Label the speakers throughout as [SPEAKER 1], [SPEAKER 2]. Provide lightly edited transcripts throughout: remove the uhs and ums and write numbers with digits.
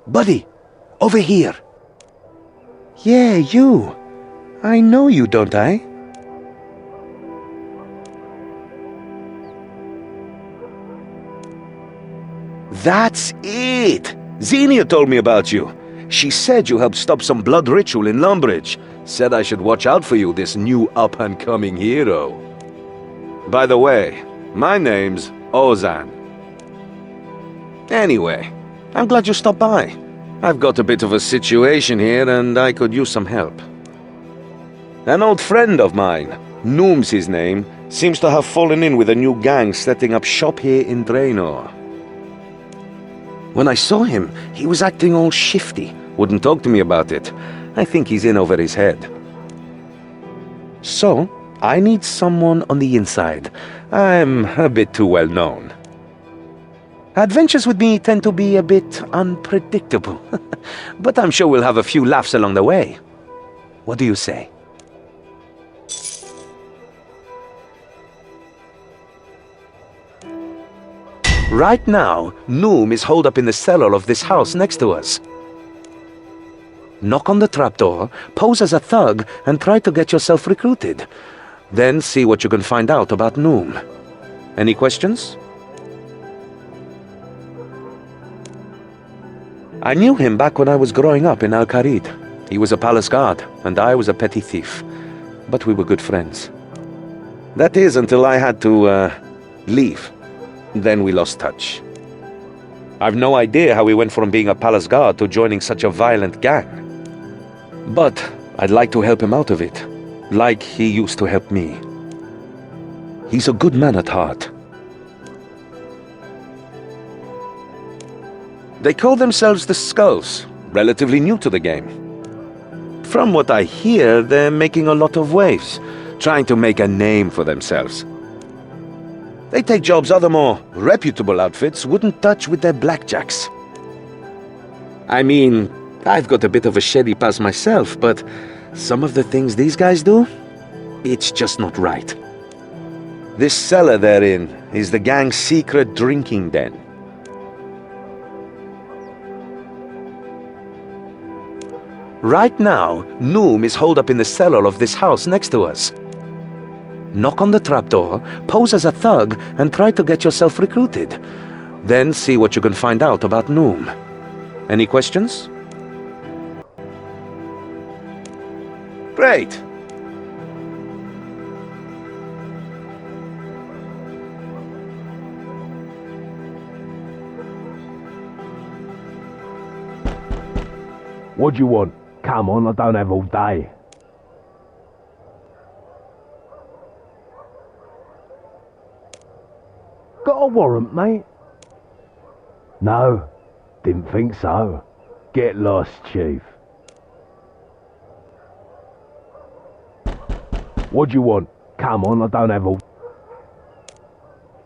[SPEAKER 1] Buddy, over here. Yeah, you. I know you, don't I? That's it! Xenia told me about you. She said you helped stop some blood ritual in Lumbridge. Said I should watch out for you, this new up-and-coming hero. By the way, my name's Ozan. Anyway, I'm glad you stopped by. I've got a bit of a situation here and I could use some help. An old friend of mine, Noom's his name, seems to have fallen in with a new gang setting up shop here in Draenor. When I saw him, he was acting all shifty. Wouldn't talk to me about it. I think he's in over his head. So, I need someone on the inside. I'm a bit too well known. Adventures with me tend to be a bit unpredictable. But I'm sure we'll have a few laughs along the way. What do you say? Right now, Noom is holed up in the cellar of this house next to us. Knock on the trapdoor, pose as a thug, and try to get yourself recruited. Then see what you can find out about Noom. Any questions? I knew him back when I was growing up in Al-Kharid. He was a palace guard, and I was a petty thief. But we were good friends. That is, until I had to, leave. Then we lost touch. I've no idea how he went from being a palace guard to joining such a violent gang. But I'd like to help him out of it, like he used to help me. He's a good man at heart. They call themselves the Skulls, relatively new to the game. From what I hear, they're making a lot of waves, trying to make a name for themselves. They take jobs other more reputable outfits wouldn't touch with their blackjacks. I mean, I've got a bit of a shady past myself, but some of the things these guys do, it's just not right. This cellar they're in is the gang's secret drinking den. Right now, Noom is holed up in the cellar of this house next to us. Knock on the trapdoor, pose as a thug, and try to get yourself recruited. Then see what you can find out about Noom. Any questions? Great!
[SPEAKER 2] What do you want? Come on, I don't have all day. Got a warrant, mate? No, didn't think so. Get lost, Chief. What do you want? Come on, I don't have all...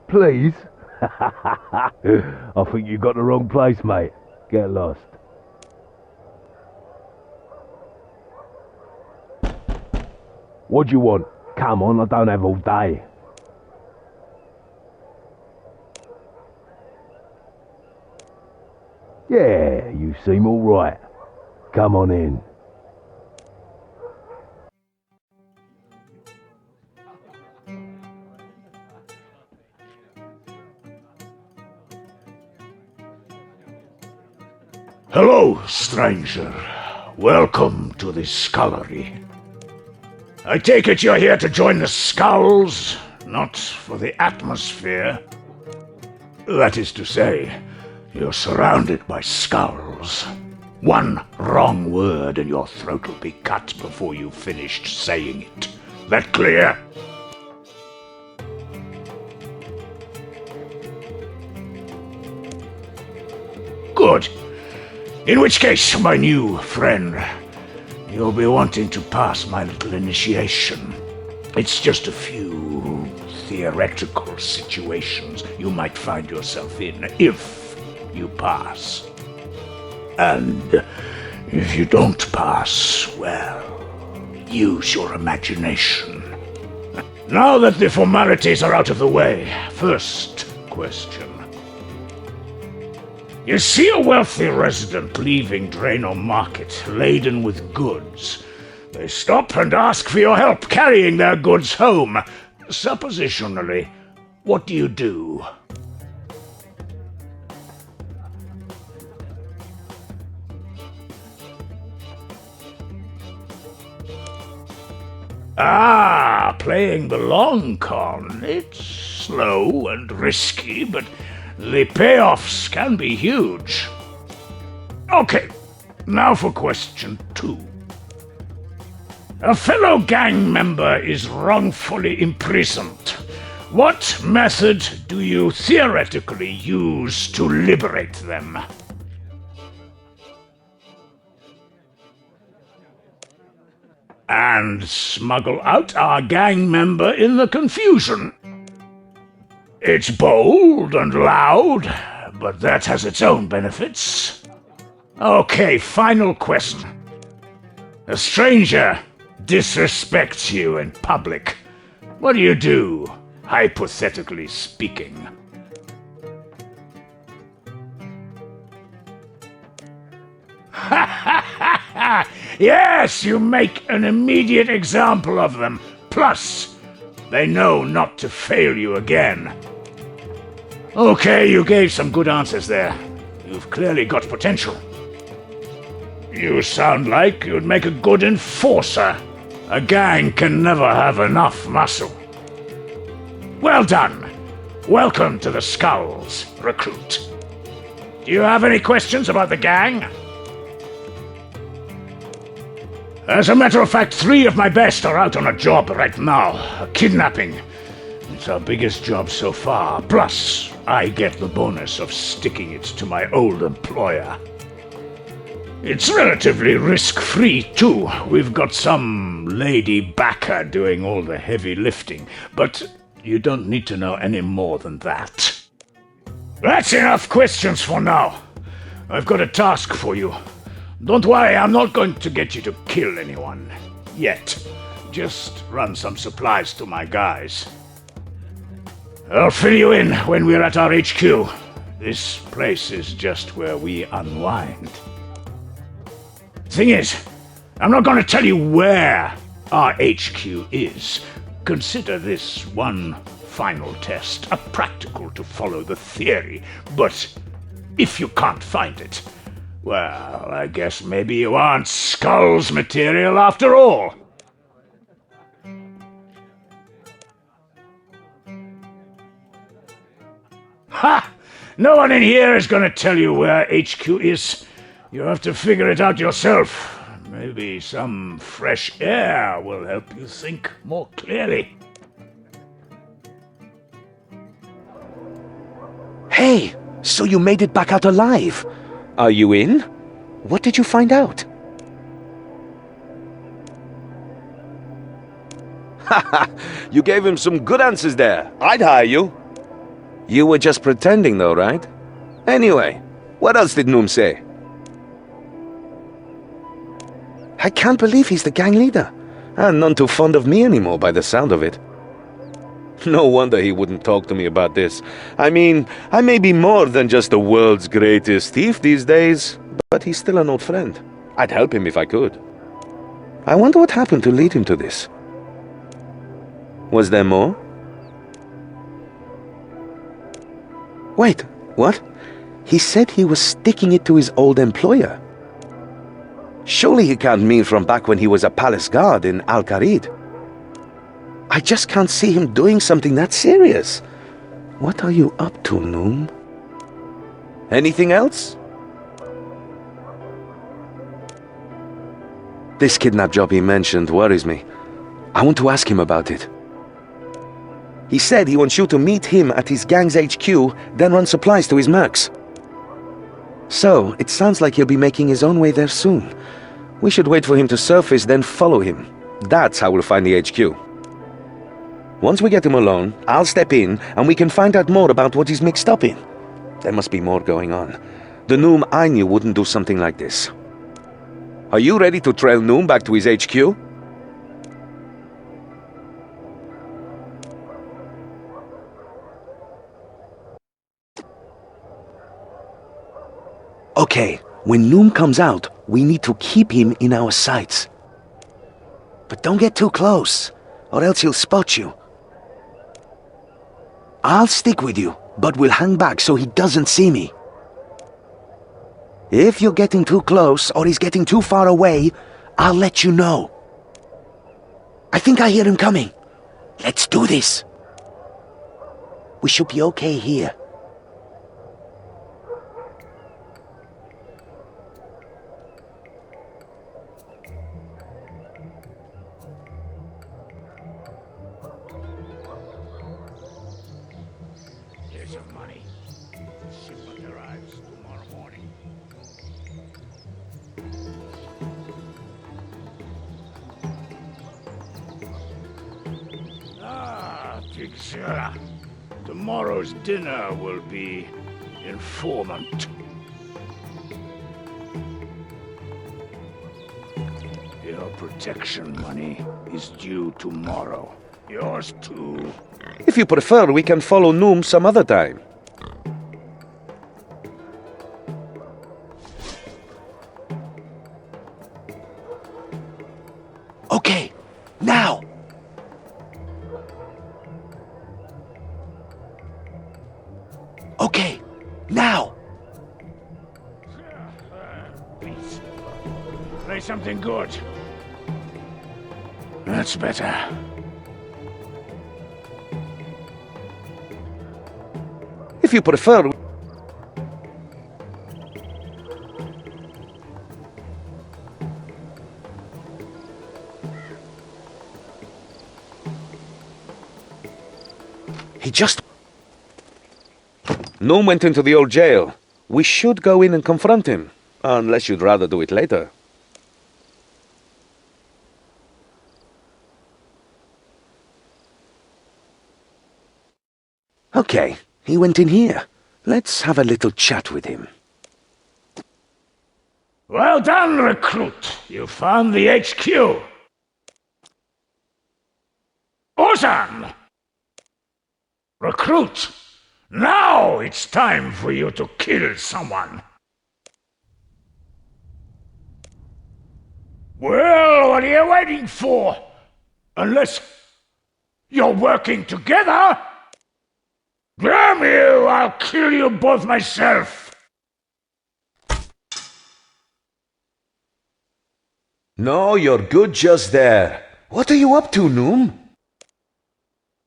[SPEAKER 2] Please? I think you got the wrong place, mate. Get lost. What do you want? Come on, I don't have all day. Yeah, you seem all right. Come on in.
[SPEAKER 3] Hello, stranger. Welcome to this scullery. I take it you're here to join the Skulls, not for the atmosphere. That is to say, you're surrounded by skulls. One wrong word and your throat will be cut before you've finished saying it. That clear? Good. In which case, my new friend, you'll be wanting to pass my little initiation. It's just a few theoretical situations you might find yourself in if you pass. And if you don't pass, well, use your imagination. Now that the formalities are out of the way, first question. You see a wealthy resident leaving Drano Market laden with goods. They stop and ask for your help carrying their goods home. Suppositionally, what do you do? Ah, playing the long con. It's slow and risky, but the payoffs can be huge. Okay, now for question 2. A fellow gang member is wrongfully imprisoned. What method do you theoretically use to liberate them? And smuggle out our gang member in the confusion. It's bold and loud, but that has its own benefits. Okay, final question. A stranger disrespects you in public. What do you do, hypothetically speaking? Ha ha ha ha! Yes, you make an immediate example of them. Plus, they know not to fail you again. Okay, you gave some good answers there. You've clearly got potential. You sound like you'd make a good enforcer. A gang can never have enough muscle. Well done. Welcome to the Skulls, recruit. Do you have any questions about the gang? As a matter of fact, 3 of my best are out on a job right now. A kidnapping. It's our biggest job so far. Plus, I get the bonus of sticking it to my old employer. It's relatively risk-free, too. We've got some lady backer doing all the heavy lifting, but you don't need to know any more than that. That's enough questions for now. I've got a task for you. Don't worry, I'm not going to get you to kill anyone. Yet. Just run some supplies to my guys. I'll fill you in when we're at our HQ. This place is just where we unwind. Thing is, I'm not going to tell you where our HQ is. Consider this one final test, a practical to follow the theory. But if you can't find it, well, I guess maybe you aren't Skulls material after all. Ha! No one in here is going to tell you where HQ is. You have to figure it out yourself. Maybe some fresh air will help you think more clearly.
[SPEAKER 1] Hey, so you made it back out alive. Are you in? What did you find out? Haha, you gave him some good answers there. I'd hire you. You were just pretending though, right? Anyway, what else did Noom say? I can't believe he's the gang leader. And none too fond of me anymore by the sound of it. No wonder he wouldn't talk to me about this. I mean, I may be more than just the world's greatest thief these days, but he's still an old friend. I'd help him if I could. I wonder what happened to lead him to this. Was there more? Wait, what? He said he was sticking it to his old employer. Surely he can't mean from back when he was a palace guard in Al-Qarid. I just can't see him doing something that serious. What are you up to, Noom? Anything else? This kidnap job he mentioned worries me. I want to ask him about it. He said he wants you to meet him at his gang's HQ, then run supplies to his mercs. So, it sounds like he'll be making his own way there soon. We should wait for him to surface, then follow him. That's how we'll find the HQ. Once we get him alone, I'll step in, and we can find out more about what he's mixed up in. There must be more going on. The Noom I knew wouldn't do something like this. Are you ready to trail Noom back to his HQ? Okay, when Noom comes out, we need to keep him in our sights. But don't get too close, or else he'll spot you. I'll stick with you, but we'll hang back so he doesn't see me. If you're getting too close, or he's getting too far away, I'll let you know. I think I hear him coming. Let's do this. We should be okay here.
[SPEAKER 3] Here's your money. Shipment arrives tomorrow morning. Tixera. Tomorrow's dinner will be informant. Your protection money is due tomorrow. Yours too.
[SPEAKER 1] If you prefer, we can follow Noom some other time. Okay, now! Okay, now!
[SPEAKER 3] Please, play something good. That's better.
[SPEAKER 1] If you prefer... He just... Noom went into the old jail. We should go in and confront him. Unless you'd rather do it later. Okay, he went in here. Let's have a little chat with him.
[SPEAKER 3] Well done, recruit. You found the HQ. Ozan! Recruit! Now it's time for you to kill someone. Well, what are you waiting for? Unless you're working together? Damn you! I'll kill you both myself!
[SPEAKER 1] No, you're good just there. What are you up to, Noom?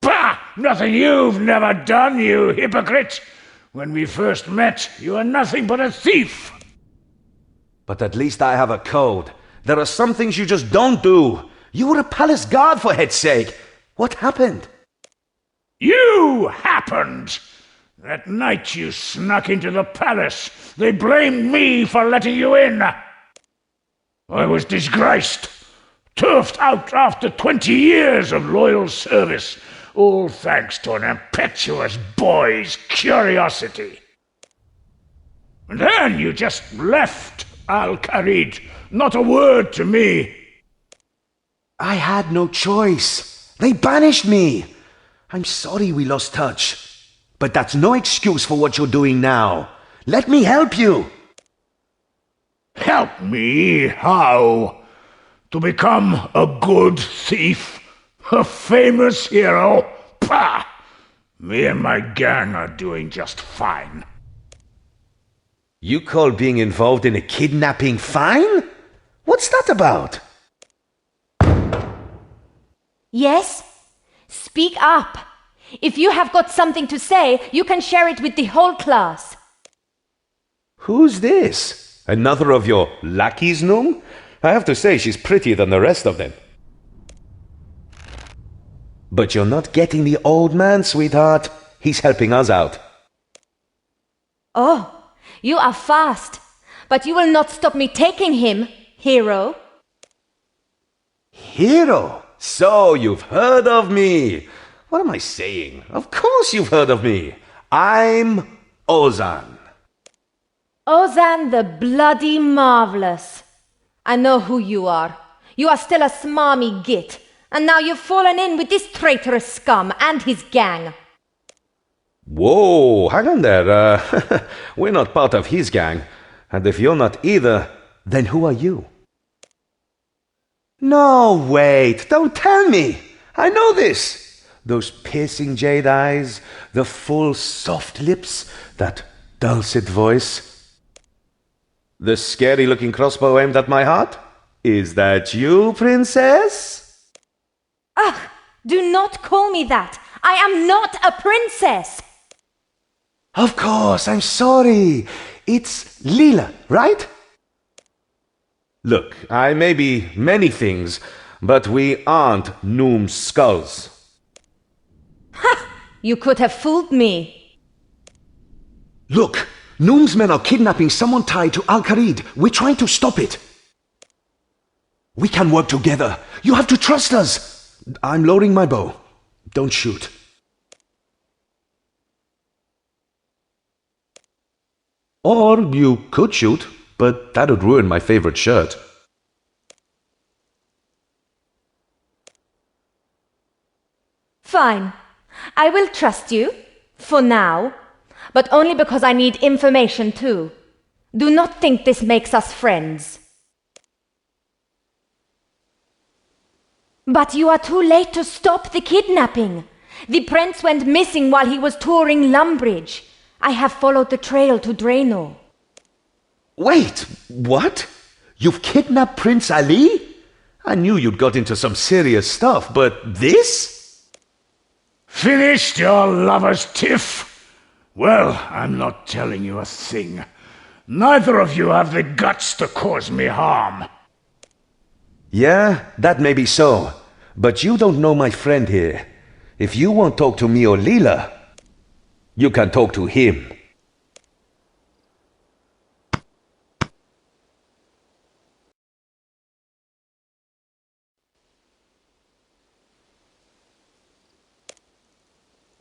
[SPEAKER 3] Bah! Nothing you've never done, you hypocrite! When we first met, you were nothing but a thief!
[SPEAKER 1] But at least I have a code. There are some things you just don't do. You were a palace guard, for head's sake. What happened?
[SPEAKER 3] You happened! That night you snuck into the palace, they blamed me for letting you in. I was disgraced, turfed out after 20 years of loyal service, all thanks to an impetuous boy's curiosity. And then you just left Al-Kharid, not a word to me.
[SPEAKER 1] I had no choice. They banished me. I'm sorry we lost touch. But that's no excuse for what you're doing now. Let me help you.
[SPEAKER 3] Help me? How? To become a good thief? A famous hero? Pah! Me and my gang are doing just fine.
[SPEAKER 1] You call being involved in a kidnapping fine? What's that about?
[SPEAKER 4] Yes? Speak up. If you have got something to say, you can share it with the whole class.
[SPEAKER 1] Who's this? Another of your lackeys, Noom? I have to say she's prettier than the rest of them. But you're not getting the old man, sweetheart. He's helping us out.
[SPEAKER 4] Oh, you are fast. But you will not stop me taking him, hero.
[SPEAKER 1] Hero? So you've heard of me. What am I saying? Of course you've heard of me. I'm Ozan.
[SPEAKER 4] Ozan the bloody marvelous. I know who you are. You are still a smarmy git. And now you've fallen in with this traitorous scum and his gang.
[SPEAKER 1] Whoa, hang on there. We're not part of his gang. And if you're not either, then who are you? No, wait, don't tell me. I know this. Those piercing jade eyes, the full soft lips, that dulcet voice. The scary-looking crossbow aimed at my heart? Is that you, princess?
[SPEAKER 4] Ugh! Do not call me that! I am not a princess!
[SPEAKER 1] Of course, I'm sorry. It's Lila, right? Look, I may be many things, but we aren't Noom's skulls.
[SPEAKER 4] Ha! You could have fooled me.
[SPEAKER 1] Look, Noom's men are kidnapping someone tied to Al-Kharid. We're trying to stop it. We can work together. You have to trust us. I'm loading my bow. Don't shoot. Or you could shoot, but that would ruin my favorite shirt.
[SPEAKER 4] Fine. I will trust you, for now, but only because I need information too. Do not think this makes us friends. But you are too late to stop the kidnapping. The prince went missing while he was touring Lumbridge. I have followed the trail to Draenor.
[SPEAKER 1] Wait, what? You've kidnapped Prince Ali? I knew you'd got into some serious stuff, but this?
[SPEAKER 3] Finished your lover's tiff? Well, I'm not telling you a thing. Neither of you have the guts to cause me harm.
[SPEAKER 1] Yeah, that may be so. But you don't know my friend here. If you won't talk to me or Lila, you can talk to him.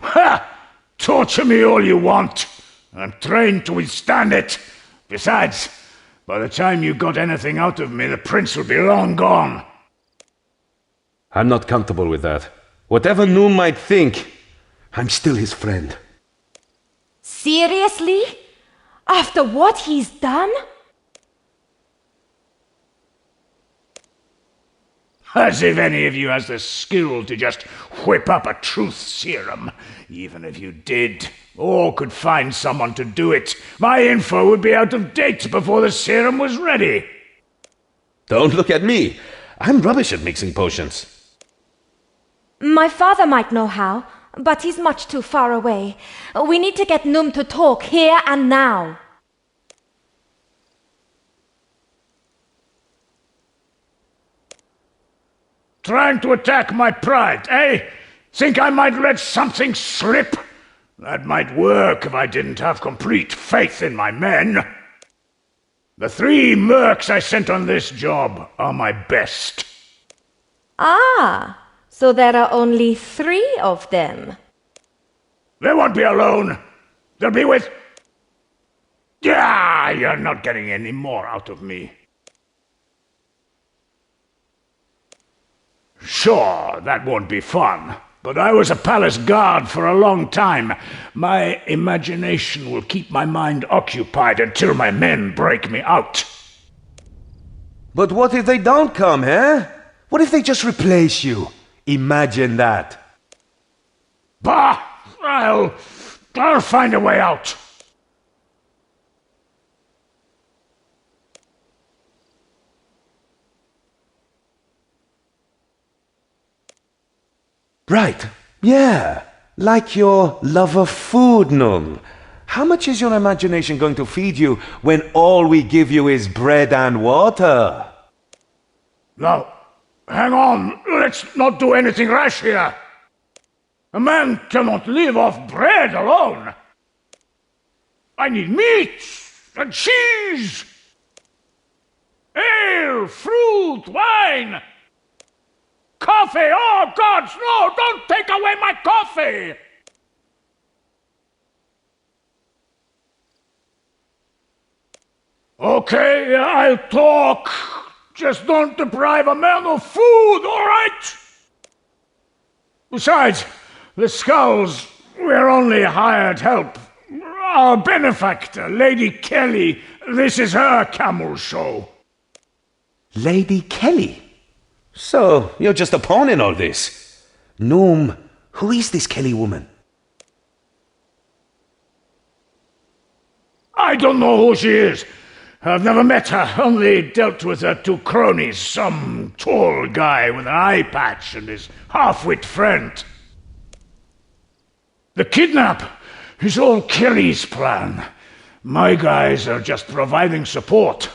[SPEAKER 3] Ha! Torture me all you want. I'm trained to withstand it. Besides, by the time you got anything out of me, the prince will be long gone.
[SPEAKER 1] I'm not comfortable with that. Whatever Noom might think, I'm still his friend.
[SPEAKER 4] Seriously? After what he's done?
[SPEAKER 3] As if any of you has the skill to just whip up a truth serum. Even if you did, or could find someone to do it, my info would be out of date before the serum was ready.
[SPEAKER 1] Don't look at me. I'm rubbish at mixing potions.
[SPEAKER 4] My father might know how, but he's much too far away. We need to get Noom to talk here and now.
[SPEAKER 3] Trying to attack my pride, eh? Think I might let something slip? That might work if I didn't have complete faith in my men. The 3 mercs I sent on this job are my best.
[SPEAKER 4] Ah, so there are only 3 of them.
[SPEAKER 3] They won't be alone. They'll be with... Yeah, you're not getting any more out of me. Sure, that won't be fun, but I was a palace guard for a long time. My imagination will keep my mind occupied until my men break me out.
[SPEAKER 1] But what if they don't come, eh? What if they just replace you? Imagine that.
[SPEAKER 3] Bah! I'll find a way out.
[SPEAKER 1] Right, yeah. Like your love of food, Noom. How much is your imagination going to feed you when all we give you is bread and water?
[SPEAKER 3] Now, hang on. Let's not do anything rash here. A man cannot live off bread alone. I need meat and cheese, ale, fruit, wine, coffee. Oh, gods, no, don't take away my coffee. Okay, I'll talk. Just don't deprive a man of food, all right? Besides, the skulls, we're only hired help. Our benefactor, Lady Kelly, This is her camel show.
[SPEAKER 1] Lady Kelly? So, you're just a pawn in all this? Noom, who is this Kelly woman?
[SPEAKER 3] I don't know who she is. I've never met her, only dealt with her two cronies, some tall guy with an eye patch and his half-wit friend. The kidnap is all Kelly's plan. My guys are just providing support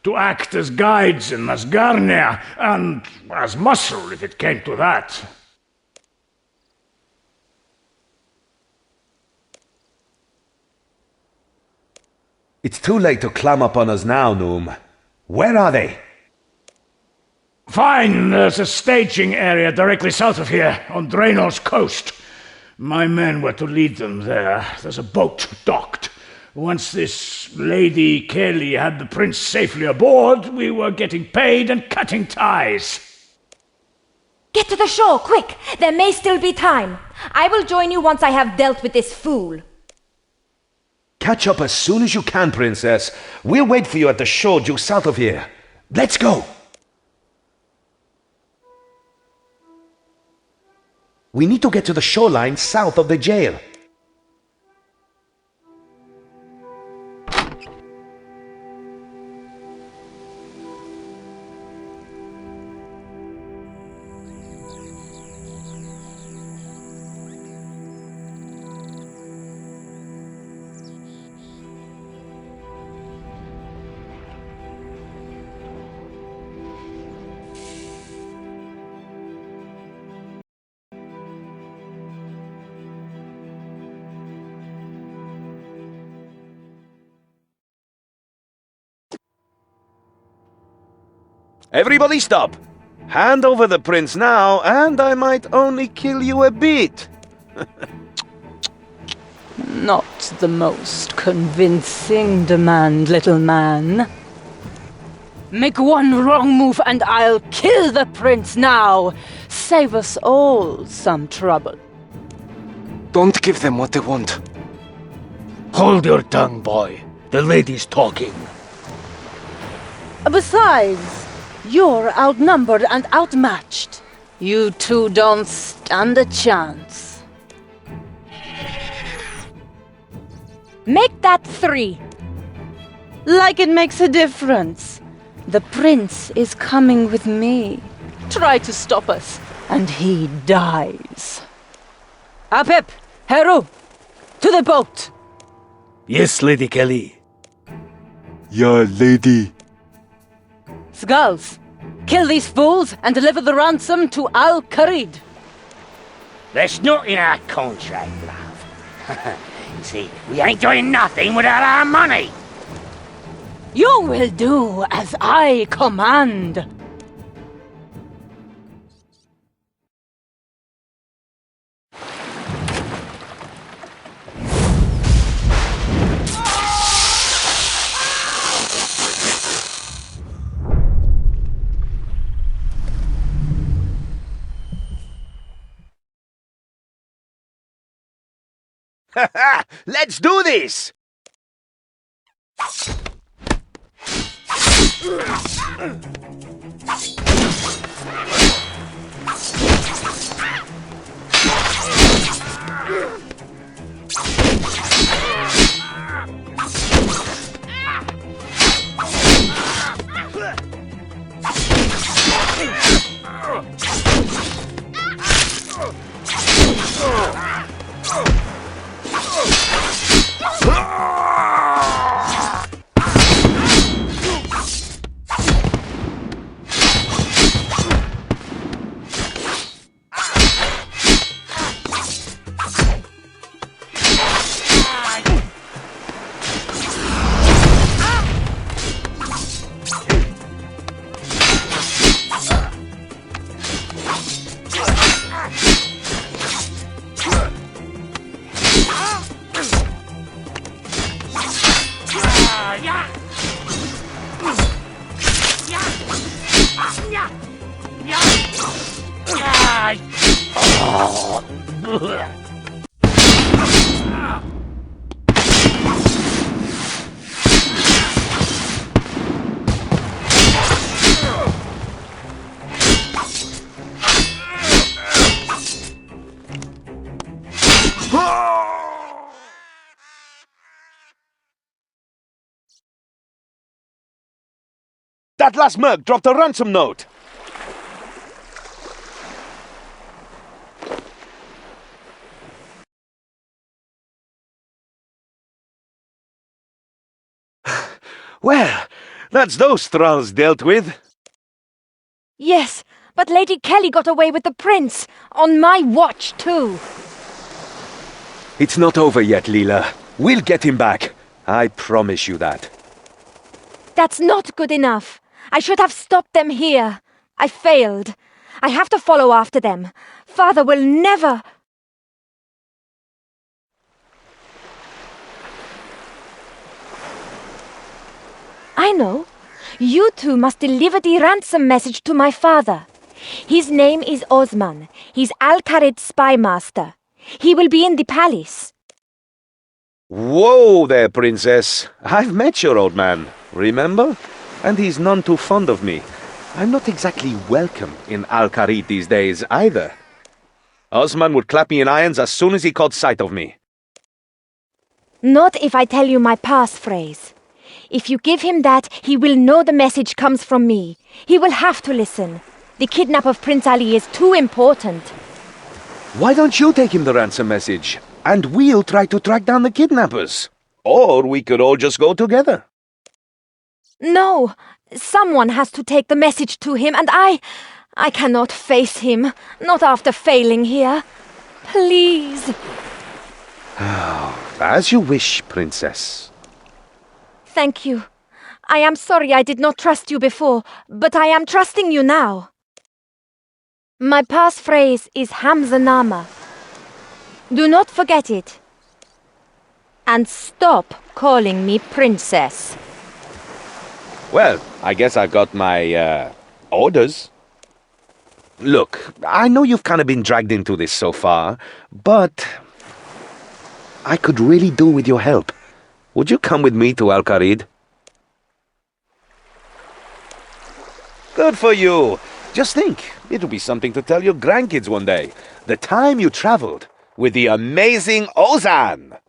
[SPEAKER 3] to act as guides in Masgarnia and as muscle if it came to that.
[SPEAKER 1] It's too late to climb up on us now, Noom. Where are they?
[SPEAKER 3] Fine, there's a staging area directly south of here, on Draenor's coast. My men were to lead them there. There's a boat docked. Once this Lady Kelly had the prince safely aboard, we were getting paid and cutting ties.
[SPEAKER 4] Get to the shore, quick! There may still be time. I will join you once I have dealt with this fool.
[SPEAKER 1] Catch up as soon as you can, Princess. We'll wait for you at the shore due south of here. Let's go! We need to get to the shoreline south of the jail. Everybody stop! Hand over the prince now, and I might only kill you a bit.
[SPEAKER 5] Not the most convincing demand, little man. Make one wrong move and I'll kill the prince now! Save us all some trouble.
[SPEAKER 6] Don't give them what they want.
[SPEAKER 2] Hold your tongue, boy. The lady's talking.
[SPEAKER 5] Besides, you're outnumbered and outmatched. You two don't stand a chance.
[SPEAKER 4] Make that 3.
[SPEAKER 5] Like it makes a difference. The prince is coming with me. Try to stop us, and he dies. Apep, Heru, to the boat!
[SPEAKER 2] Yes, Lady Kelly.
[SPEAKER 6] Yeah, lady.
[SPEAKER 5] Skulls, kill these fools and deliver the ransom to Al-Kharid.
[SPEAKER 7] There's not in our contract, love. You see, we ain't doing nothing without our money.
[SPEAKER 5] You will do as I command.
[SPEAKER 1] Let's do this! That last merc dropped a ransom note! Well, that's those thralls dealt with.
[SPEAKER 4] Yes, but Lady Kelly got away with the prince. On my watch, too.
[SPEAKER 1] It's not over yet, Leela. We'll get him back. I promise you that.
[SPEAKER 4] That's not good enough. I should have stopped them here. I failed. I have to follow after them. Father will never... I know. You two must deliver the ransom message to my father. His name is Osman. He's Al-Kharid's spy master. He will be in the palace.
[SPEAKER 1] Whoa there, princess. I've met your old man, remember? And he's none too fond of me. I'm not exactly welcome in Al-Kharid these days, either. Osman would clap me in irons as soon as he caught sight of me.
[SPEAKER 4] Not if I tell you my passphrase. If you give him that, he will know the message comes from me. He will have to listen. The kidnap of Prince Ali is too important.
[SPEAKER 1] Why don't you take him the ransom message, and we'll try to track down the kidnappers? Or we could all just go together.
[SPEAKER 4] No, someone has to take the message to him, and I cannot face him, not after failing here. Please.
[SPEAKER 1] As you wish, princess.
[SPEAKER 4] Thank you. I am sorry I did not trust you before, but I am trusting you now. My passphrase is Hamzanama. Do not forget it. And stop calling me princess.
[SPEAKER 1] Well, I guess I got my, orders. Look, I know you've kind of been dragged into this so far, but I could really do with your help. Would you come with me to Al-Kharid? Good for you. Just think, it'll be something to tell your grandkids one day. The time you traveled with the amazing Ozan.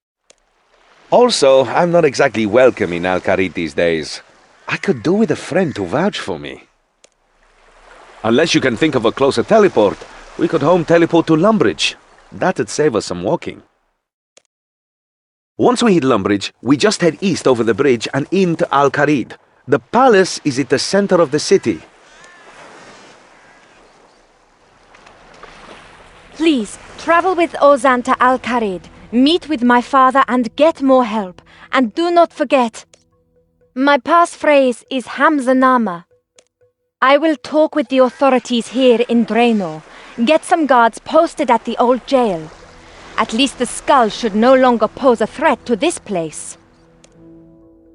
[SPEAKER 1] Also, I'm not exactly welcome in Al-Kharid these days. I could do with a friend to vouch for me. Unless you can think of a closer teleport, we could home teleport to Lumbridge. That'd save us some walking. Once we hit Lumbridge, we just head east over the bridge and into Al-Kharid. The palace is at the center of the city.
[SPEAKER 4] Please, travel with Ozan to Al-Kharid. Meet with my father and get more help. And do not forget, my passphrase is Hamzanama. I will talk with the authorities here in Draenor. Get some guards posted at the old jail. At least the skull should no longer pose a threat to this place.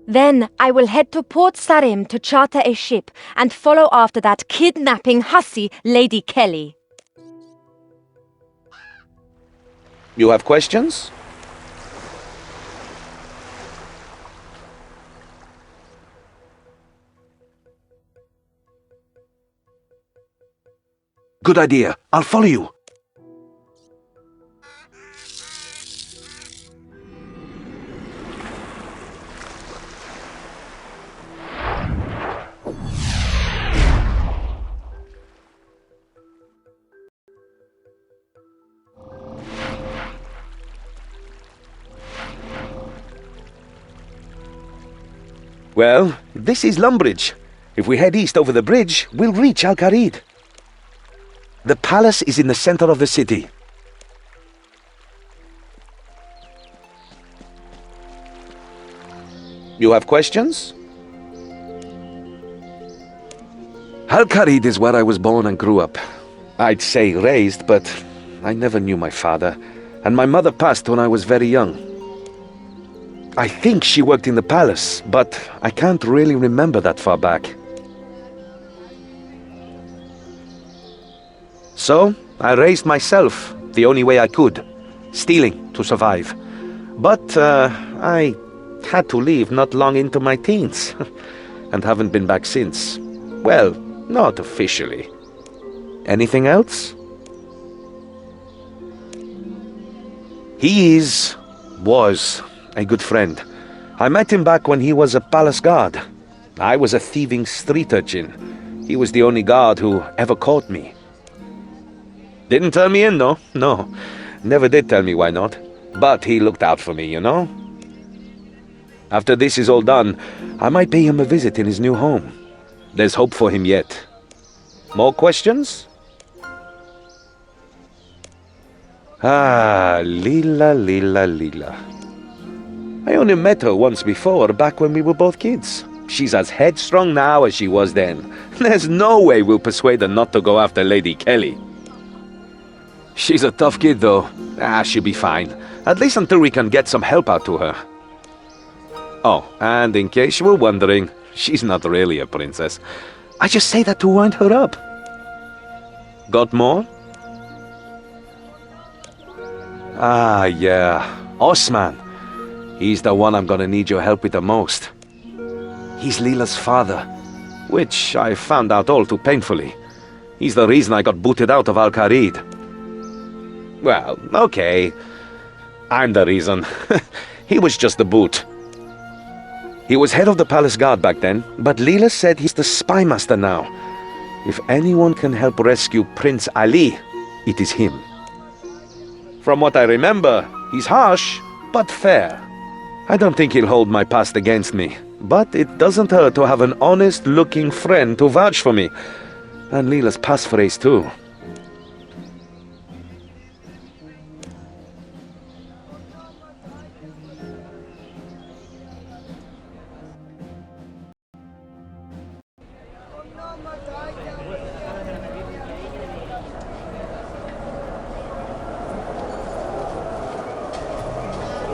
[SPEAKER 4] Then I will head to Port Sarim to charter a ship and follow after that kidnapping hussy, Lady Kelly.
[SPEAKER 1] You have questions? Good idea. I'll follow you. Well, this is Lumbridge. If we head east over the bridge, we'll reach Al-Kharid. The palace is in the center of the city. You have questions? Al-Kharid is where I was born and grew up. I'd say raised, but I never knew my father, and my mother passed when I was very young. I think she worked in the palace, but I can't really remember that far back. So, I raised myself the only way I could, stealing to survive. But I had to leave not long into my teens, and haven't been back since. Well, not officially. Anything else? He was a good friend. I met him back when he was a palace guard. I was a thieving street urchin. He was the only guard who ever caught me. Didn't turn me in, though. No, never did tell me why not. But he looked out for me, you know? After this is all done, I might pay him a visit in his new home. There's hope for him yet. More questions? Ah, Lila, Lila, Lila. I only met her once before, back when we were both kids. She's as headstrong now as she was then. There's no way we'll persuade her not to go after Lady Kelly. She's a tough kid, though. She'll be fine. At least until we can get some help out to her. Oh, and in case you were wondering, she's not really a princess. I just say that to wind her up. Got more? Ah, yeah. Osman. He's the one I'm gonna need your help with the most. He's Lila's father, which I found out all too painfully. He's the reason I got booted out of Al-Kharid. Well, okay. I'm the reason. He was just the boot. He was head of the palace guard back then, but Lila said he's the spy master now. If anyone can help rescue Prince Ali, it is him. From what I remember, he's harsh, but fair. I don't think he'll hold my past against me, but it doesn't hurt to have an honest-looking friend to vouch for me. And Lila's passphrase, too.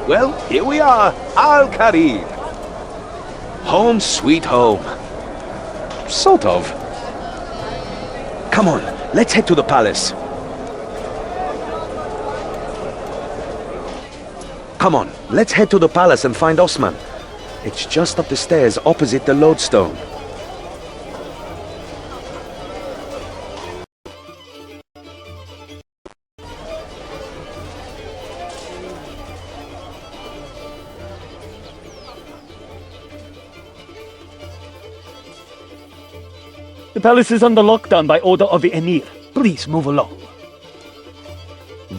[SPEAKER 1] Well, here we are, Al-Kharid. Home sweet home. Sort of. Come on, let's head to the palace. Come on, let's head to the palace and find Osman. It's just up the stairs opposite the lodestone.
[SPEAKER 8] The palace is under lockdown by order of the Emir. Please move along.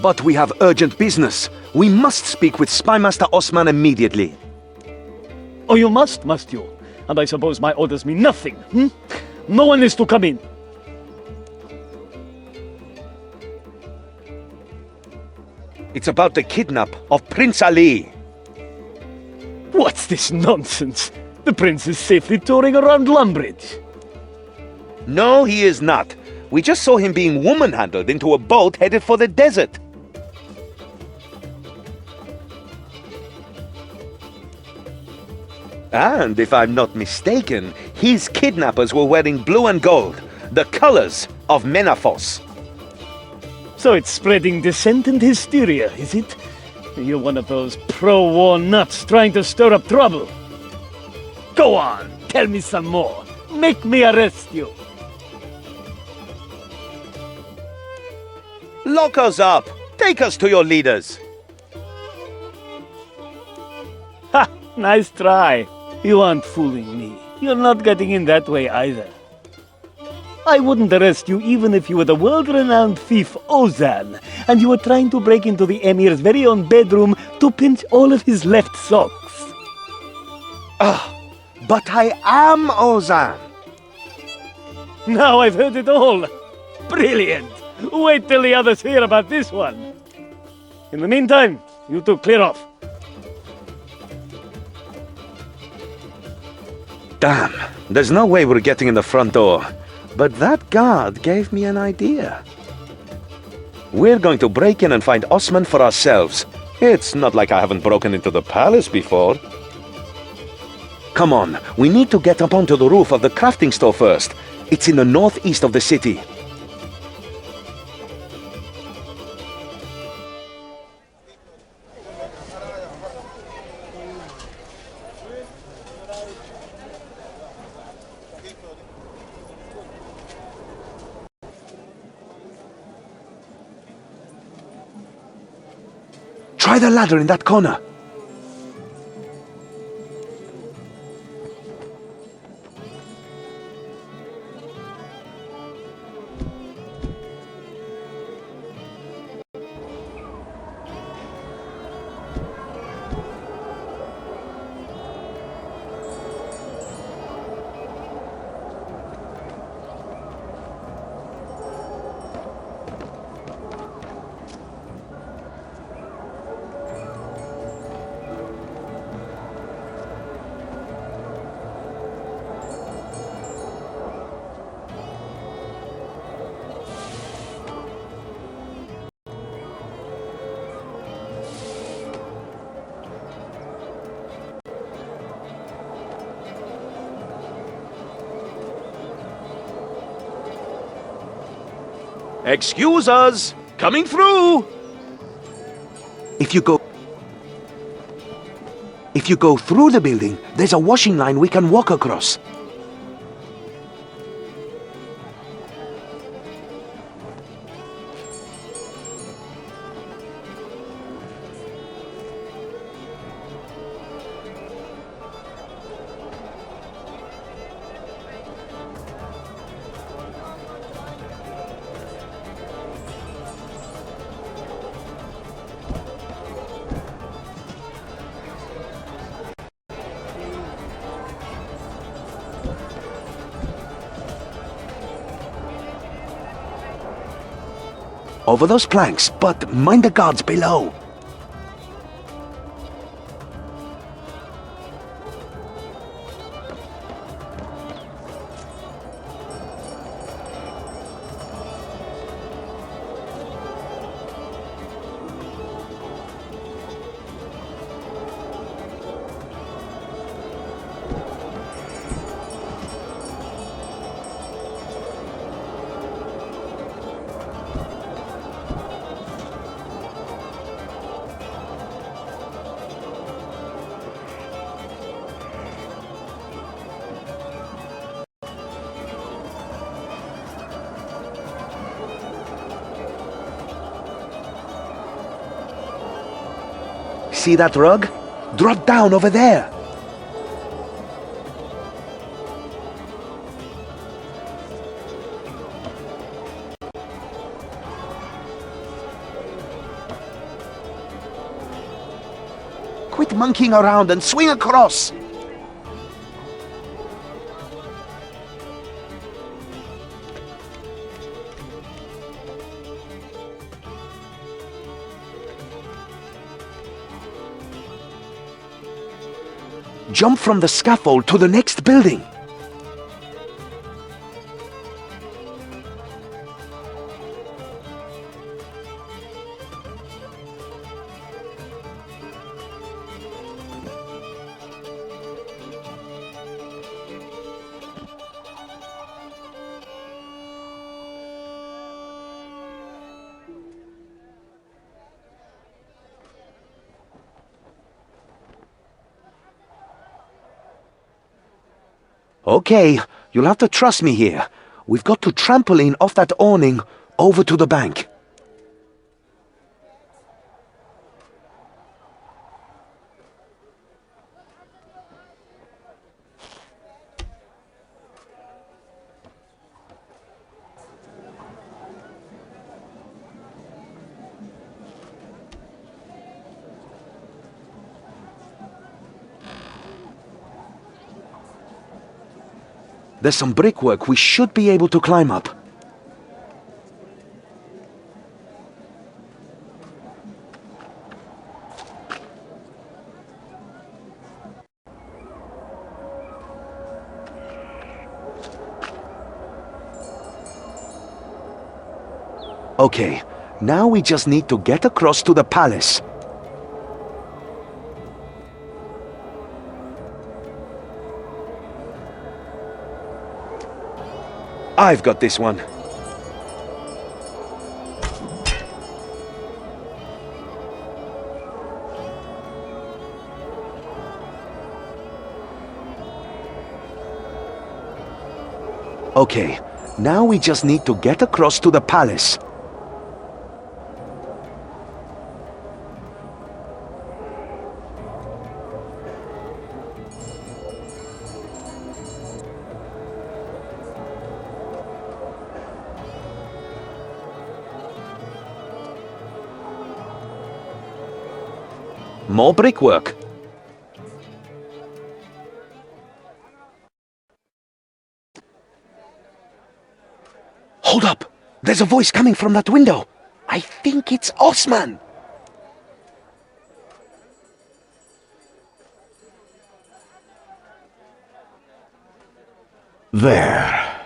[SPEAKER 1] But we have urgent business. We must speak with Spymaster Osman immediately.
[SPEAKER 8] Oh, you must you? And I suppose my orders mean nothing, hmm? No one is to come in.
[SPEAKER 1] It's about the kidnap of Prince Ali.
[SPEAKER 8] What's this nonsense? The prince is safely touring around Lumbridge.
[SPEAKER 1] No, he is not. We just saw him being woman-handled into a boat headed for the desert. And if I'm not mistaken, his kidnappers were wearing blue and gold, the colors of Menafos.
[SPEAKER 8] So it's spreading dissent and hysteria, is it? You're one of those pro-war nuts trying to stir up trouble. Go on, tell me some more. Make me arrest you.
[SPEAKER 1] Lock us up! Take us to your leaders!
[SPEAKER 8] Ha! Nice try. You aren't fooling me. You're not getting in that way either. I wouldn't arrest you even if you were the world-renowned thief Ozan, and you were trying to break into the Emir's very own bedroom to pinch all of his left socks.
[SPEAKER 1] But I am Ozan!
[SPEAKER 8] Now I've heard it all. Brilliant. Wait till the others hear about this one. In the meantime, you two clear off.
[SPEAKER 1] Damn, there's no way we're getting in the front door. But that guard gave me an idea. We're going to break in and find Osman for ourselves. It's not like I haven't broken into the palace before. Come on, we need to get up onto the roof of the crafting store first. It's in the northeast of the city. Try the ladder in that corner. Excuse us! Coming through! If you go through the building, there's a washing line we can walk across. Over those planks, but mind the guards below. See that rug? Drop down over there. Quit monkeying around and swing across. Jump from the scaffold to the next building. Okay, you'll have to trust me here. We've got to trampoline off that awning over to the bank. There's some brickwork we should be able to climb up. Okay, now we just need to get across to the palace. I've got this one. Okay, now we just need to get across to the palace. More brickwork. Hold up! There's a voice coming from that window. I think it's Osman.
[SPEAKER 3] There.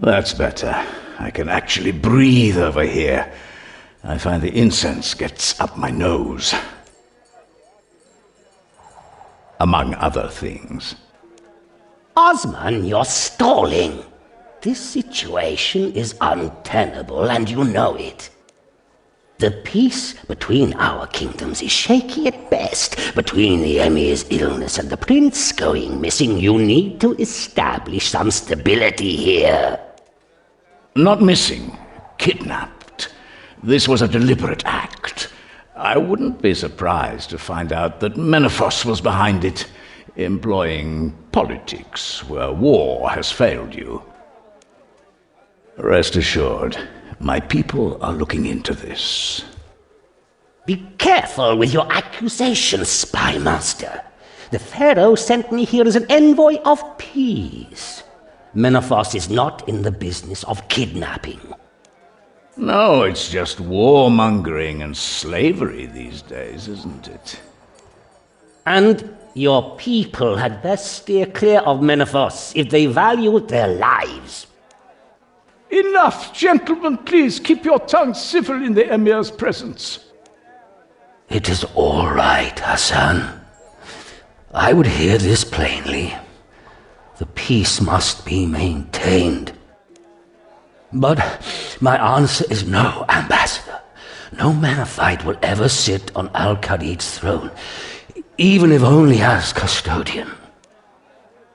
[SPEAKER 3] That's better. I can actually breathe over here. I find the incense gets up my nose. Among other things.
[SPEAKER 7] Osman, you're stalling. This situation is untenable, and you know it. The peace between our kingdoms is shaky at best. Between the Emir's illness and the prince going missing, you need to establish some stability here.
[SPEAKER 3] Not missing, kidnapped. This was a deliberate act. I wouldn't be surprised to find out that Menephos was behind it, employing politics where war has failed you. Rest assured, my people are looking into this.
[SPEAKER 7] Be careful with your accusations, spy master. The Pharaoh sent me here as an envoy of peace. Menephos is not in the business of kidnapping.
[SPEAKER 3] No, it's just warmongering and slavery these days, isn't it?
[SPEAKER 7] And your people had best steer clear of Menephos if they value their lives.
[SPEAKER 3] Enough, gentlemen, please keep your tongues civil in the Emir's presence.
[SPEAKER 7] It is all right, Hassan. I would hear this plainly. The peace must be maintained. But my answer is no, Ambassador. No Menefite will ever sit on Al-Khalid's throne, even if only as custodian.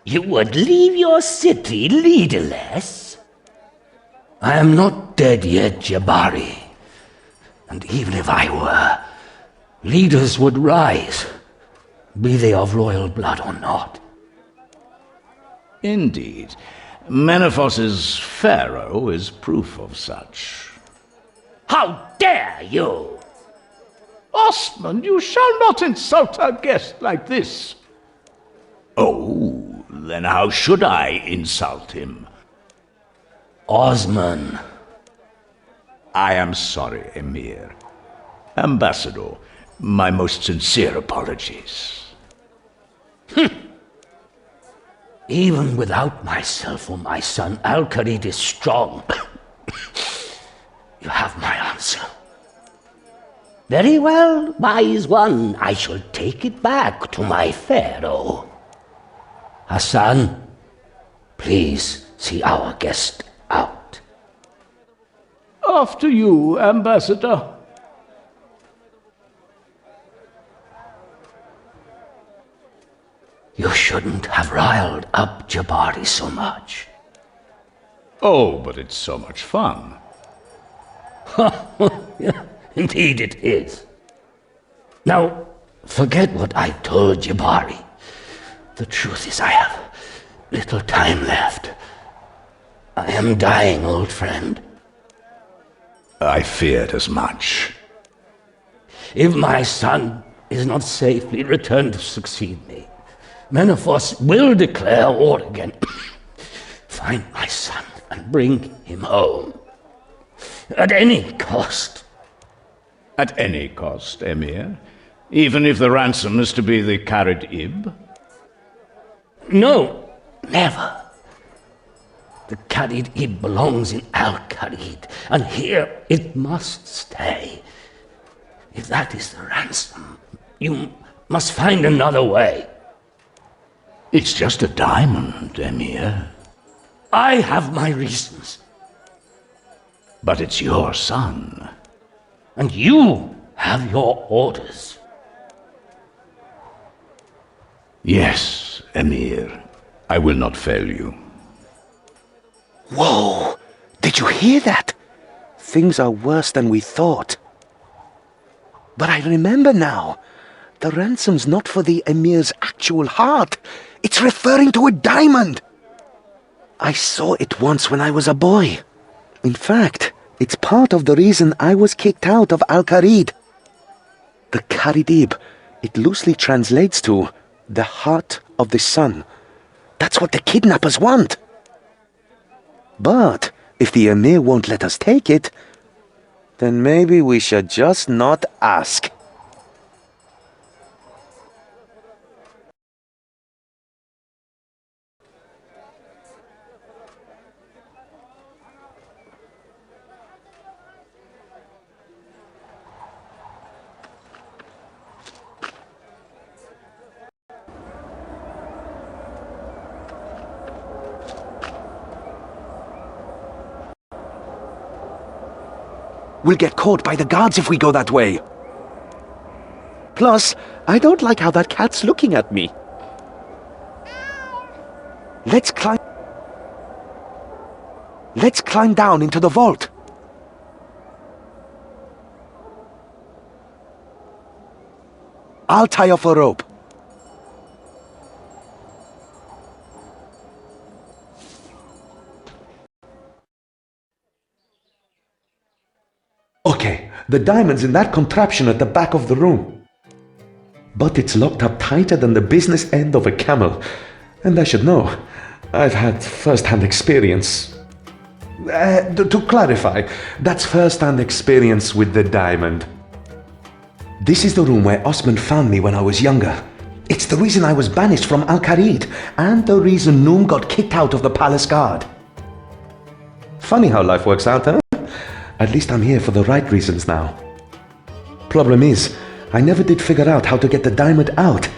[SPEAKER 7] You would leave your city leaderless? I am not dead yet, Jabari. And even if I were, leaders would rise, be they of royal blood or not.
[SPEAKER 3] Indeed. Menephos's pharaoh is proof of such.
[SPEAKER 7] How dare you!
[SPEAKER 3] Osman, you shall not insult our guest like this. Oh, then how should I insult him?
[SPEAKER 7] Osman.
[SPEAKER 3] I am sorry, Emir. Ambassador, my most sincere apologies.
[SPEAKER 7] Even without myself or my son, Al-Khalid is strong. You have my answer. Very well, wise one. I shall take it back to my pharaoh. Hassan, please see our guest out.
[SPEAKER 3] After you, Ambassador.
[SPEAKER 7] You shouldn't have riled up Jabari so much.
[SPEAKER 3] Oh, but it's so much fun.
[SPEAKER 7] Indeed it is. Now, forget what I told Jabari. The truth is I have little time left. I am dying, old friend.
[SPEAKER 3] I feared as much.
[SPEAKER 7] If my son is not safely returned to succeed me, Menephos will declare war again. Find my son and bring him home. At any cost.
[SPEAKER 3] At any cost, Emir? Even if the ransom is to be the Kharid-ib?
[SPEAKER 7] No, never. The Kharid-ib belongs in Al-Khalid, and here it must stay. If that is the ransom, you must find another way.
[SPEAKER 3] It's just a diamond, Emir.
[SPEAKER 7] I have my reasons.
[SPEAKER 3] But it's your son.
[SPEAKER 7] And you have your orders.
[SPEAKER 3] Yes, Emir. I will not fail you.
[SPEAKER 1] Whoa! Did you hear that? Things are worse than we thought. But I remember now. The ransom's not for the Emir's actual heart. It's referring to a diamond. I saw it once when I was a boy. In fact, it's part of the reason I was kicked out of Al-Khalid. The Kharid-ib, it loosely translates to the heart of the sun. That's what the kidnappers want. But if the Emir won't let us take it, then maybe we should just not ask. We'll get caught by the guards if we go that way. Plus, I don't like how that cat's looking at me. Let's climb down into the vault. I'll tie off a rope. Okay, the diamond's in that contraption at the back of the room. But it's locked up tighter than the business end of a camel. And I should know. I've had first-hand experience. To clarify, that's first-hand experience with the diamond. This is the room where Osman found me when I was younger. It's the reason I was banished from Al-Kharid, and the reason Noom got kicked out of the palace guard. Funny how life works out, huh? At least I'm here for the right reasons now. Problem is, I never did figure out how to get the diamond out.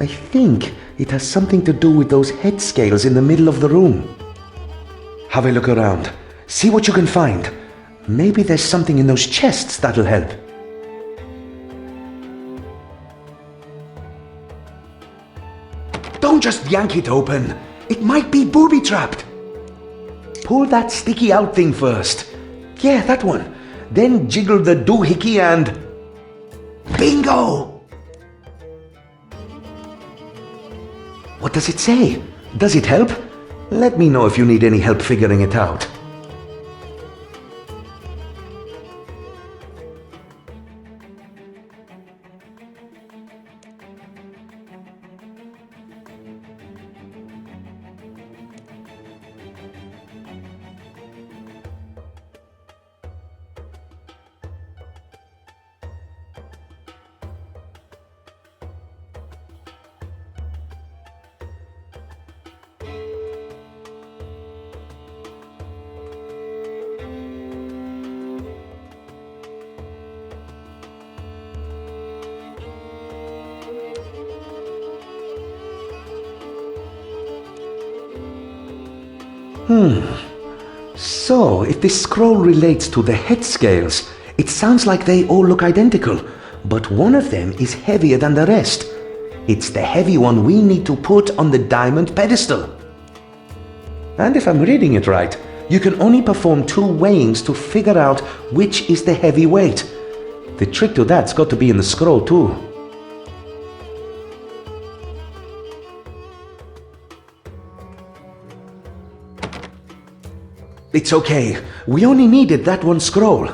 [SPEAKER 1] I think it has something to do with those head scales in the middle of the room. Have a look around. See what you can find. Maybe there's something in those chests that'll help. Don't just yank it open. It might be booby-trapped. Pull that sticky out thing first. Yeah, that one. Then jiggle the doohickey and... Bingo! What does it say? Does it help? Let me know if you need any help figuring it out. So, if this scroll relates to the head scales, it sounds like they all look identical, but one of them is heavier than the rest. It's the heavy one we need to put on the diamond pedestal. And if I'm reading it right, you can only perform 2 weighings to figure out which is the heavy weight. The trick to that's got to be in the scroll too. It's okay. We only needed that one scroll.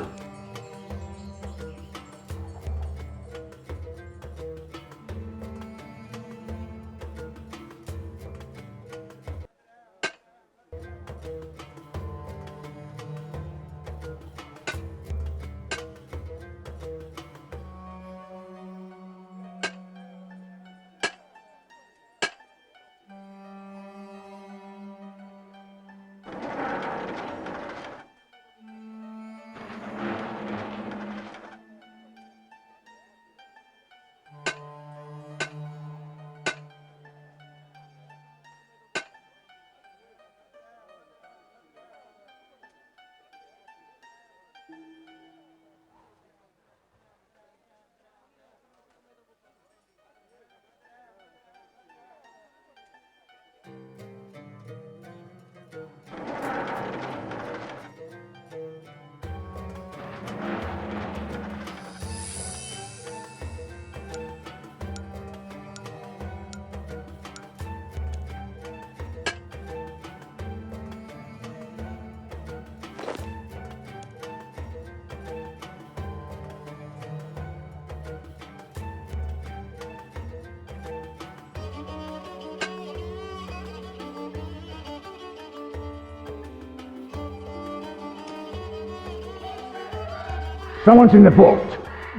[SPEAKER 3] Someone's in the vault.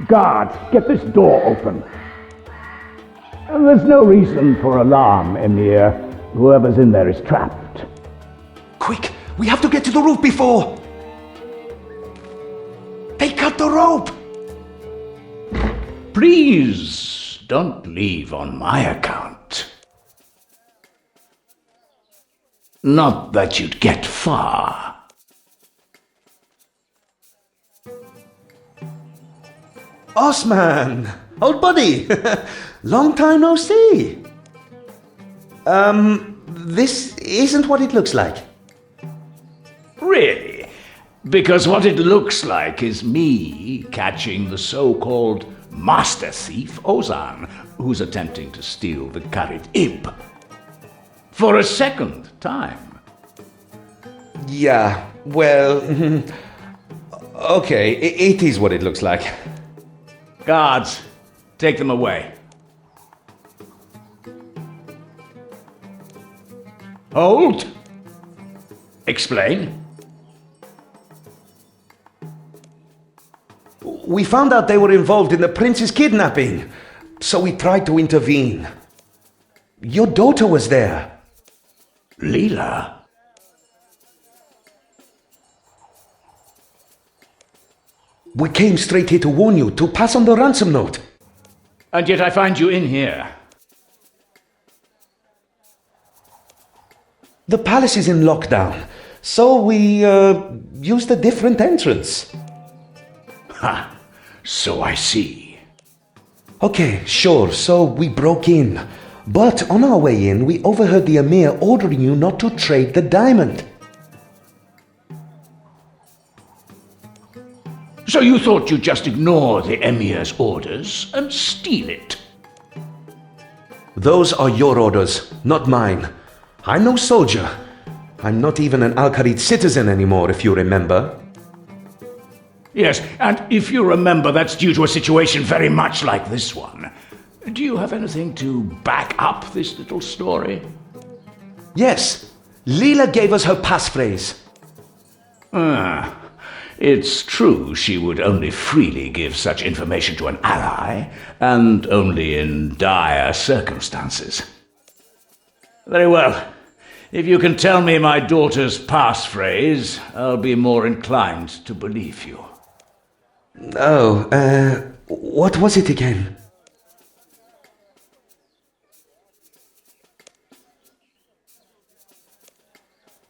[SPEAKER 3] Guards, get this door open. There's no reason for alarm, Emir. Whoever's in there is trapped.
[SPEAKER 1] Quick! We have to get to the roof before... They cut the rope!
[SPEAKER 3] Please, don't leave on my account. Not that you'd get far.
[SPEAKER 1] Osman! Old buddy! Long time no see! This isn't what it looks like.
[SPEAKER 3] Really? Because what it looks like is me catching the so-called master thief, Ozan, who's attempting to steal the Karit Ib. For a second time.
[SPEAKER 1] Yeah, well... okay, it is what it looks like.
[SPEAKER 3] Guards, take them away. Hold. Explain.
[SPEAKER 1] We found out they were involved in the prince's kidnapping, so we tried to intervene. Your daughter was there.
[SPEAKER 3] Leela?
[SPEAKER 1] We came straight here to warn you, to pass on the ransom note.
[SPEAKER 3] And yet I find you in here.
[SPEAKER 1] The palace is in lockdown, so we used a different entrance.
[SPEAKER 3] Ha! So I see.
[SPEAKER 1] Okay, sure, so we broke in. But on our way in, we overheard the Emir ordering you not to trade the diamond.
[SPEAKER 3] So you thought you'd just ignore the Emir's orders and steal it?
[SPEAKER 1] Those are your orders, not mine. I'm no soldier. I'm not even an Al-Kharid citizen anymore, if you remember.
[SPEAKER 3] Yes, and if you remember, that's due to a situation very much like this one. Do you have anything to back up this little story?
[SPEAKER 1] Yes, Leela gave us her passphrase.
[SPEAKER 3] It's true she would only freely give such information to an ally, and only in dire circumstances. Very well. If you can tell me my daughter's passphrase, I'll be more inclined to believe you.
[SPEAKER 1] Oh, what was it again?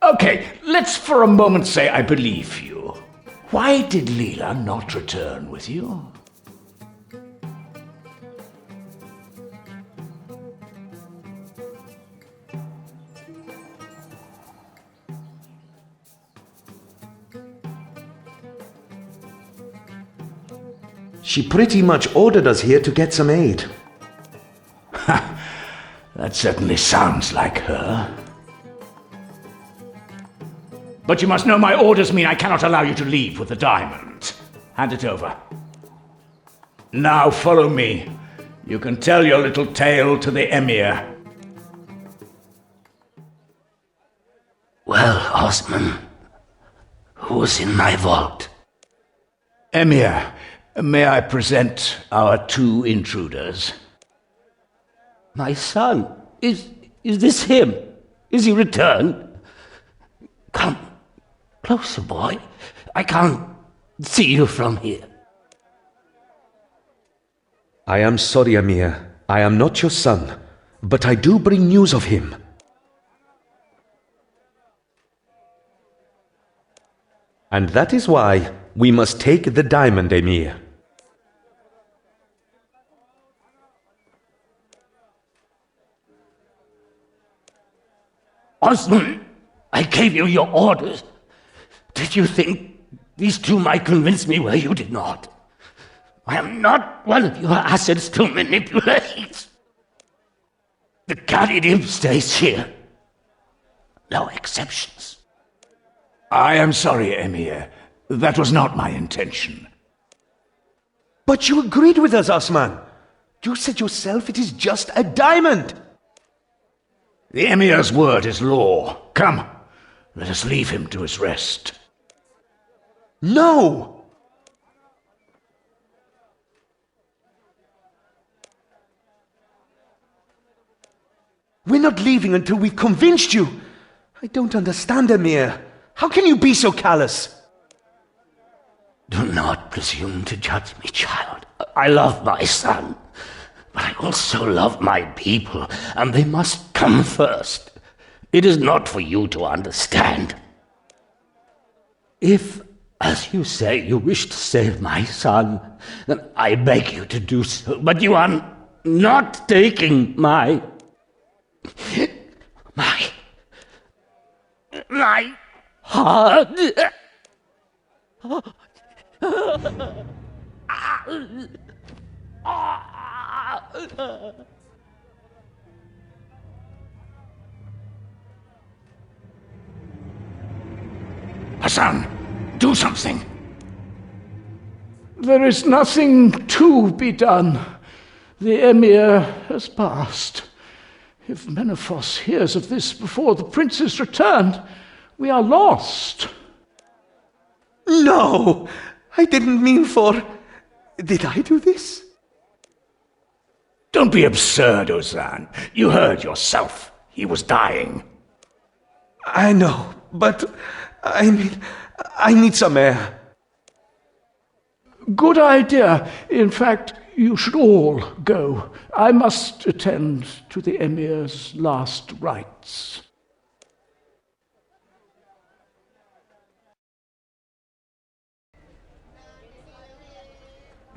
[SPEAKER 3] Okay, let's for a moment say I believe you. Why did Leela not return with you?
[SPEAKER 1] She pretty much ordered us here to get some aid.
[SPEAKER 3] That certainly sounds like her. But you must know my orders mean I cannot allow you to leave with the diamond. Hand it over. Now follow me. You can tell your little tale to the Emir.
[SPEAKER 7] Well, Osman, who's in my vault?
[SPEAKER 3] Emir, may I present our two intruders?
[SPEAKER 7] My son, is this him? Is he returned? Come, closer, boy. I can't see you from here.
[SPEAKER 1] I am sorry, Amir. I am not your son, but I do bring news of him. And that is why we must take the diamond, Emir.
[SPEAKER 7] Osman, I gave you your orders. Did you think these two might convince me where you did not? I am not one of your assets to manipulate. The Khadim stays here. No exceptions.
[SPEAKER 3] I am sorry, Emir. That was not my intention.
[SPEAKER 1] But you agreed with us, Osman. You said yourself it is just a diamond.
[SPEAKER 3] The Emir's word is law. Come, let us leave him to his rest.
[SPEAKER 1] No! We're not leaving until we've convinced you. I don't understand, Emir. How can you be so callous?
[SPEAKER 7] Do not presume to judge me, child. I love my son, but I also love my people, and they must come first. It is not for you to understand. If As you say, you wish to save my son, then I beg you to do so, but you are not taking my heart.
[SPEAKER 3] Ozan, do something. There is nothing to be done. The Emir has passed. If Menephos hears of this before the prince's return, we are lost.
[SPEAKER 1] No! I didn't mean for... Did I do this?
[SPEAKER 3] Don't be absurd, Ozan. You heard yourself. He was dying.
[SPEAKER 1] I know, but... I mean... I need some air.
[SPEAKER 3] Good idea. In fact, you should all go. I must attend to the Emir's last rites.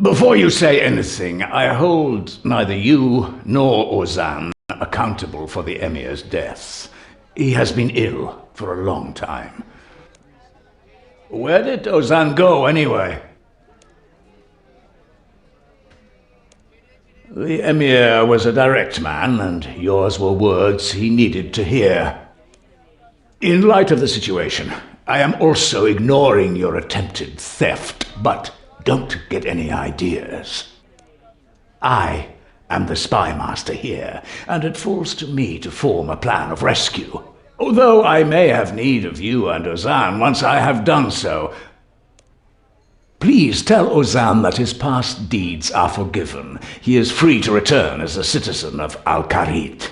[SPEAKER 3] Before you say anything, I hold neither you nor Ozan accountable for the Emir's death. He has been ill for a long time. Where did Ozan go, anyway? The Emir was a direct man, and yours were words he needed to hear. In light of the situation, I am also ignoring your attempted theft, but don't get any ideas. I am the spy master here, and it falls to me to form a plan of rescue. Although I may have need of you and Ozan once I have done so. Please tell Ozan that his past deeds are forgiven. He is free to return as a citizen of Al-Kharid.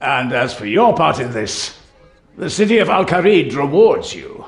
[SPEAKER 3] And as for your part in this, the city of Al-Kharid rewards you.